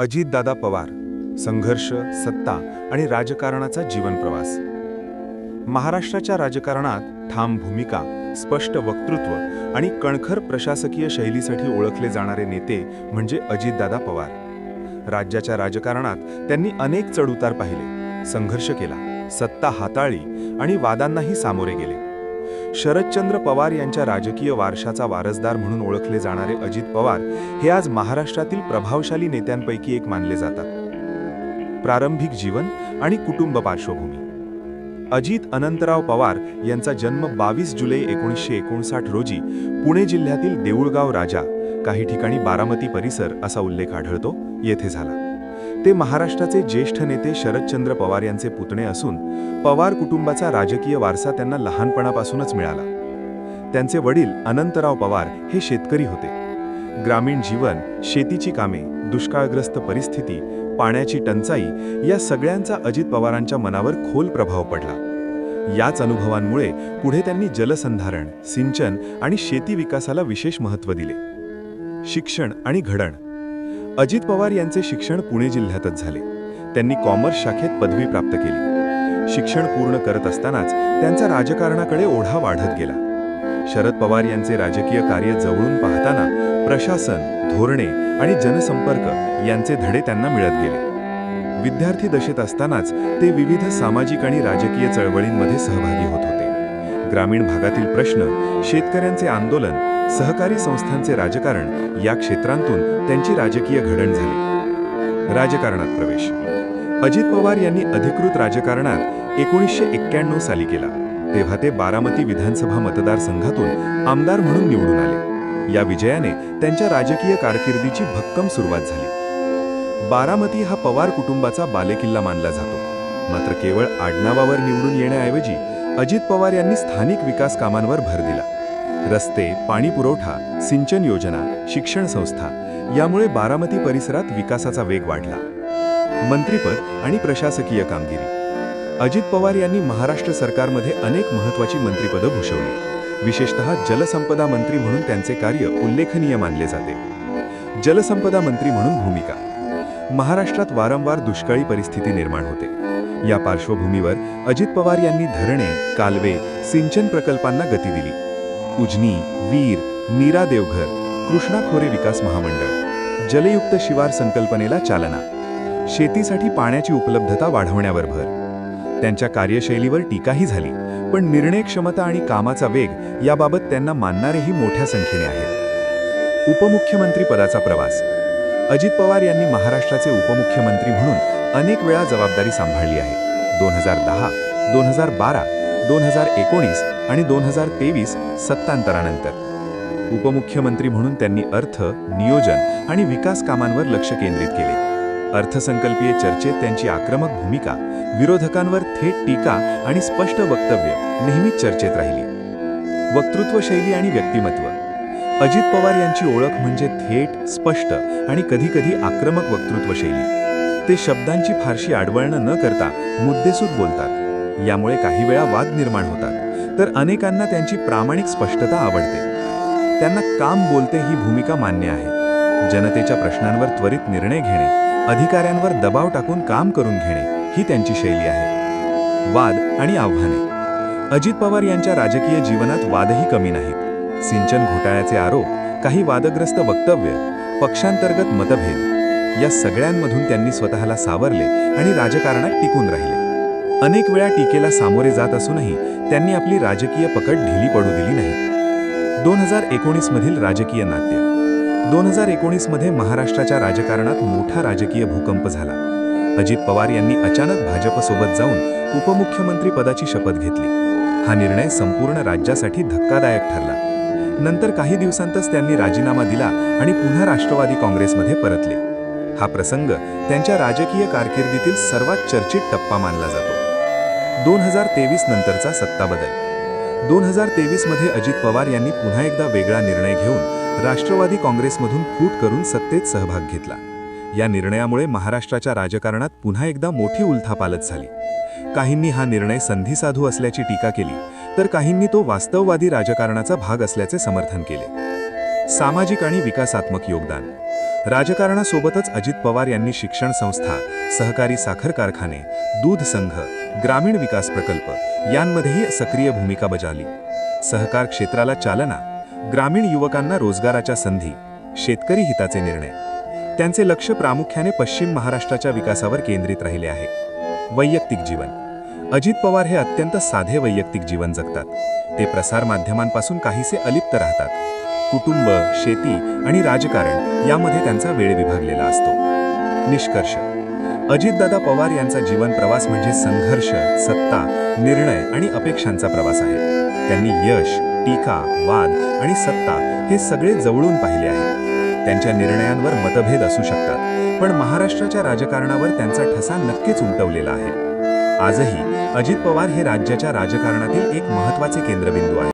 अजितदादा पवार, संघर्ष, सत्ता आणि राजकारणाचा जीवनप्रवास. महाराष्ट्राच्या राजकारणात ठाम भूमिका, स्पष्ट वक्तृत्व आणि कणखर प्रशासकीय शैलीसाठी ओळखले जाणारे नेते म्हणजे अजितदादा पवार. राज्याच्या राजकारणात त्यांनी अनेक चढउतार पाहिले, संघर्ष केला, सत्ता हाताळली आणि वादांनाही सामोरे गेले. शरदचंद्र पवार यांच्या राजकीय वारशाचा वारसदार म्हणून ओळखले जाणारे अजित पवार हे आज महाराष्ट्रातील प्रभावशाली नेत्यांपैकी एक मानले जातात. प्रारंभिक जीवन आणि कुटुंब पार्श्वभूमी. अजित अनंतराव पवार यांचा जन्म 22 जुलै 1959 रोजी पुणे जिल्ह्यातील देऊळगाव राजा, काही ठिकाणी बारामती परिसर असा उल्लेख आढळतो, येथे झाला. ते महाराष्ट्राचे ज्येष्ठ नेते शरदचंद्र पवार यांचे पुतणे असून पवार कुटुंबाचा राजकीय वारसा त्यांना लहानपणापासूनच मिळाला. त्यांचे वडील अनंतराव पवार हे शेतकरी होते. ग्रामीण जीवन, शेतीची कामे, दुष्काळग्रस्त परिस्थिती, पाण्याची टंचाई या सगळ्यांचा अजित पवारांच्या मनावर खोल प्रभाव पडला. याच अनुभवांमुळे पुढे त्यांनी जलसंधारण, सिंचन आणि शेती विकासाला विशेष महत्त्व दिले. शिक्षण आणि घडण. अजित पवार यांचे शिक्षण पुणे जिल्ह्यातच झाले. त्यांनी कॉमर्स शाखेत पदवी प्राप्त केली. शिक्षण पूर्ण करत असतानाच त्यांचा राजकारणाकडे ओढा वाढत गेला. शरद पवार यांचे राजकीय कार्य जवळून पाहताना प्रशासन, धोरणे आणि जनसंपर्क यांचे धडे त्यांना मिळत गेले. विद्यार्थी दशेत असतानाच ते विविध सामाजिक आणि राजकीय चळवळींमध्ये सहभागी होत होते. ग्रामीण भागातील प्रश्न, शेतकऱ्यांचे आंदोलन, सहकारी संस्थांचे राजकारण या क्षेत्रांतून त्यांची राजकीय घडण झाली. राजकारणात प्रवेश. अजित पवार यांनी अधिकृत राजकारणात 1991 साली केला. तेव्हा ते बारामती विधानसभा मतदारसंघातून आमदार म्हणून निवडून आले. या विजयाने त्यांच्या राजकीय कारकिर्दीची भक्कम सुरुवात झाली. बारामती हा पवार कुटुंबाचा बालेकिल्ला मानला जातो. मात्र केवळ आडनावावर निवडून येण्याऐवजी अजित पवार यांनी स्थानिक विकास कामांवर भर दिला. रस्ते, पाणी पुरवठा, सिंचन योजना, शिक्षण संस्था यामुळे बारामती परिसरात विकासाचा वेग वाढला. मंत्रिपद आणि प्रशासकीय कामगिरी. अजित पवार यांनी महाराष्ट्र सरकारमध्ये अनेक महत्त्वाची मंत्रिपदं भूषवली. विशेषतः जलसंपदा मंत्री म्हणून त्यांचे कार्य उल्लेखनीय मानले जाते. जलसंपदा मंत्री म्हणून भूमिका. महाराष्ट्रात वारंवार दुष्काळी परिस्थिती निर्माण होते. या पार्श्वभूमीवर अजित पवार यांनी धरणे, कालवे, सिंचन प्रकल्पांना गती दिली. उजनी, वीर, नीरा देवघर, कृष्णा खोरे विकास महामंडळ, जलयुक्त शिवार संकल्पनेला चालना, शेतीसाठी पाण्याची उपलब्धता वाढवण्यावर भर. त्यांच्या कार्यशैलीवर टीकाही झाली, पण निर्णय क्षमता आणि कामाचा वेग याबाबत त्यांना मानणारेही मोठ्या संख्येने आहेत. उपमुख्यमंत्री पदाचा प्रवास. अजित पवार यांनी महाराष्ट्राचे उपमुख्यमंत्री म्हणून अनेक वेळा जबाबदारी सांभाळली आहे. 2010, 2012, 2019 आणि 2023 सत्तांतरानंतर उपमुख्यमंत्री म्हणून त्यांनी अर्थ, नियोजन आणि विकास कामांवर लक्ष केंद्रित केले. अर्थसंकल्पीय चर्चेत त्यांची आक्रमक भूमिका, विरोधकांवर थेट टीका आणि स्पष्ट वक्तव्य नेहमीच चर्चेत राहिली. वक्तृत्व शैली आणि व्यक्तिमत्व. अजित पवार यांची ओळख म्हणजे थेट, स्पष्ट आणि कधीकधी आक्रमक वक्तृत्व शैली. ते शब्दांची फारशी आडवळणं न करता मुद्देसूद बोलतात. यामुळे काही वेळा वाद निर्माण होतात, तर अनेकांना त्यांची प्रामाणिक स्पष्टता आवडते. त्यांना काम बोलते ही भूमिका मान्य आहे. जनतेच्या प्रश्नांवर त्वरित निर्णय घेणे, अधिकाऱ्यांवर दबाव टाकून काम करून घेणे ही त्यांची शैली आहे. वाद आणि आव्हाने. अजित पवार यांच्या राजकीय जीवनात वादही कमी नाहीत. सिंचन घोटाळ्याचे आरोप, काही वादग्रस्त वक्तव्य, पक्षांतर्गत मतभेद या सगळ्यांमधून त्यांनी स्वतःला सावरले आणि राजकारणात टिकून राहिले. अनेक वेळा टीकेला सामोरे जात असूनही त्यांनी आपली राजकीय पकड ढिली पडू दिली नाही. 2019 मधील राजकीय नाट्य. 2019 मध्ये महाराष्ट्राच्या राजकारणात मोठा राजकीय भूकंप झाला. अजित पवार यांनी अचानक भाजपसोबत जाऊन उपमुख्यमंत्री पदाची शपथ घेतली. हा निर्णय संपूर्ण राज्यासाठी धक्कादायक ठरला. नंतर काही दिवसांतच त्यांनी राजीनामा दिला आणि पुन्हा राष्ट्रवादी काँग्रेसमध्ये परतले. हा प्रसंग त्यांच्या राजकीय कारकिर्दीतील सर्वात चर्चित टप्पा मानला जातो. 2023 नंतरचा सत्ता बदल. 2023 मध्ये अजित पवार यांनी पुन्हा एकदा वेगळा निर्णय घेऊन राष्ट्रवादी काँग्रेसमधून फूट करून सत्तेत सहभाग घेतला. या निर्णयामुळे महाराष्ट्राच्या राजकारणात पुन्हा एकदा मोठी उलथापालथ झाली. काहींनी हा निर्णय संधिसाधू असल्याची टीका केली, तर काहींनी तो वास्तववादी राजकारणाचा भाग असल्याचे समर्थन केले. सामाजिक आणि विकासात्मक योगदान. राजकारणासोबतच अजित पवार यांनी शिक्षण संस्था, सहकारी साखर कारखाने, दूध संघ, ग्रामीण विकास प्रकल्प यांमध्येही सक्रिय भूमिका बजावली. सहकार क्षेत्राला चालना, ग्रामीण युवकांना रोजगाराच्या संधी, शेतकरी हिताचे निर्णय. त्यांचे लक्ष प्रामुख्याने पश्चिम महाराष्ट्राच्या विकासावर केंद्रित राहिले आहे. वैयक्तिक जीवन. अजित पवार हे अत्यंत साधे वैयक्तिक जीवन जगतात. ते प्रसार माध्यमांपासून काहीसे अलिप्त राहतात. कुटुंब, शेती आणि राजकारण यामध्ये त्यांचा वेळ विभागलेला असतो. निष्कर्ष. अजितदादा पवार यांचा जीवन प्रवास म्हणजे संघर्ष, सत्ता, निर्णय आणि अपेक्षांचा प्रवास आहे. त्यांनी यश, टीका, वाद आणि सत्ता हे सगळे जवळून पाहिले आहे. त्यांच्या निर्णयांवर मतभेद असू शकतात, पण महाराष्ट्राच्या राजकारणावर त्यांचा ठसा नक्कीच उमटवलेला आहे. आजही अजित पवार हे राज्याच्या राजकारणातील एक महत्त्वाचे केंद्रबिंदू आहेत.